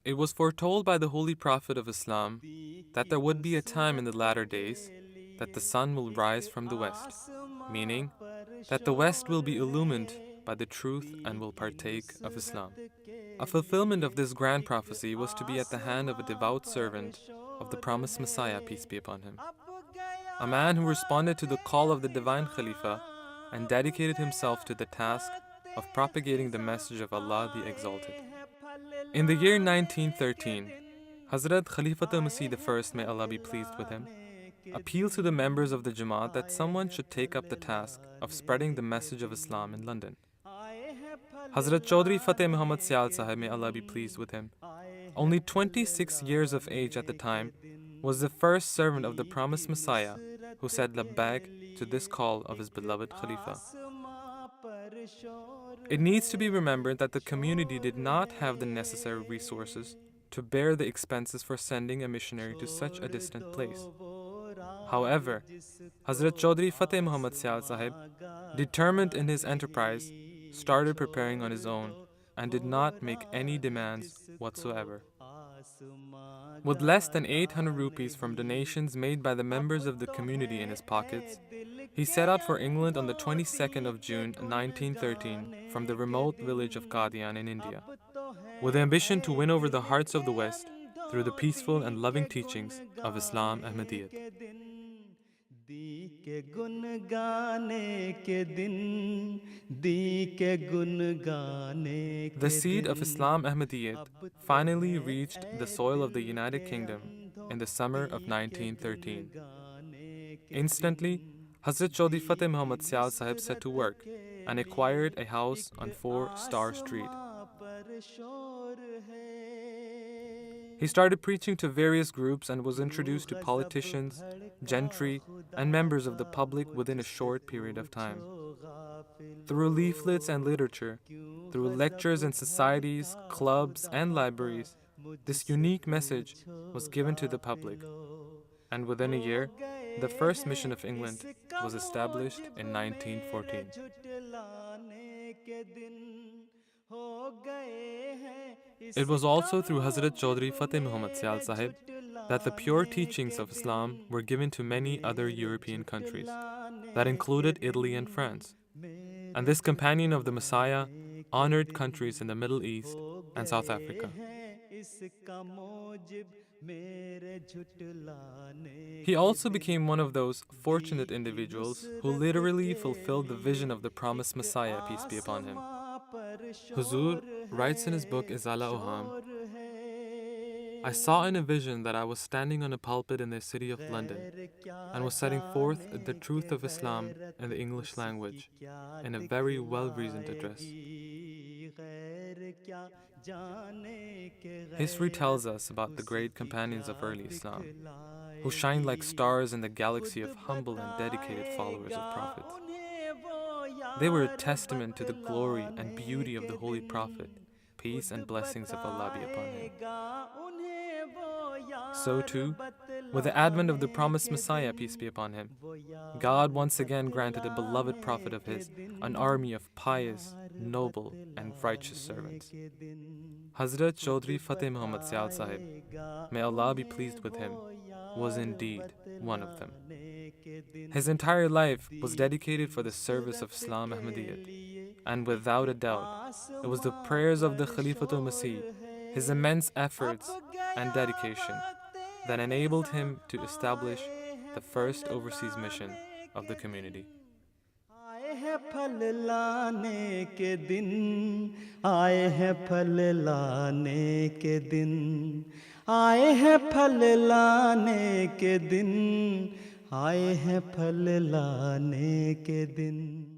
It was foretold by the Holy Prophet of Islam that there would be a time in the latter days that the sun will rise from the west, meaning that the west will be illumined by the truth and will partake of Islam. A fulfillment of this grand prophecy was to be at the hand of a devout servant of the promised Messiah, peace be upon him, a man who responded to the call of the divine Khalifa and dedicated himself to the task of propagating the message of Allah the Exalted. In the year 1913, Hazrat Khalifatul-Masih I, may Allah be pleased with him, appealed to the members of the Jamaat that someone should take up the task of spreading the message of Islam in London. Hazrat Chaudhry Fateh Muhammad Siyaal Sahib, may Allah be pleased with him, only 26 years of age at the time, was the first servant of the promised Messiah who said labbaik to this call of his beloved Khalifa. It needs to be remembered that the community did not have the necessary resources to bear the expenses for sending a missionary to such a distant place. However, Hazrat Chaudhry Fateh Muhammad Siyaal Sahib, determined in his enterprise, started preparing on his own and did not make any demands whatsoever. With less than 800 rupees from donations made by the members of the community in his pockets, he set out for England on the 22nd of June 1913 from the remote village of Qadian in India, with the ambition to win over the hearts of the West through the peaceful and loving teachings of Islam and Ahmadiyyat. The seed of Islam Ahmadiyyat finally reached the soil of the United Kingdom in the summer of 1913. Instantly, Hazrat Chaudhry Fateh Muhammad Siyaal Sahib set to work and acquired a house on 4 Star Street. He started preaching to various groups and was introduced to politicians, gentry, and members of the public within a short period of time. Through leaflets and literature, through lectures in societies, clubs, and libraries, this unique message was given to the public. And within a year, the first mission of England was established in 1914. It was also through Hazrat Chaudhry Fateh Muhammad Siyaal Sahib that the pure teachings of Islam were given to many other European countries, that included Italy and France. And this companion of the Messiah honored countries in the Middle East and South Africa. He also became one of those fortunate individuals who literally fulfilled the vision of the promised Messiah, peace be upon him. Huzur writes in his book Izala Oham, I saw in a vision that I was standing on a pulpit in the city of London and was setting forth the truth of Islam in the English language in a very well-reasoned address. History tells us about the great companions of early Islam, who shined like stars in the galaxy of humble and dedicated followers of Prophet. They were a testament to the glory and beauty of the Holy Prophet, peace and blessings of Allah be upon him. So too, with the advent of the promised Messiah, peace be upon him, God once again granted a beloved prophet of his an army of pious, noble, and righteous servants. Hazrat Chaudhry Fateh Muhammad Siyaal Sahib, may Allah be pleased with him, was indeed one of them. His entire life was dedicated for the service of Islam Ahmadiyyat, and without a doubt, it was the prayers of the Khalifatul-Masih, his immense efforts and dedication, that enabled him to establish the first overseas mission of the community. आए हैं फल लाने के दिन, आए हैं फल लाने के दिन, आए हैं फल लाने के दिन, आए हैं फल लाने के दिन.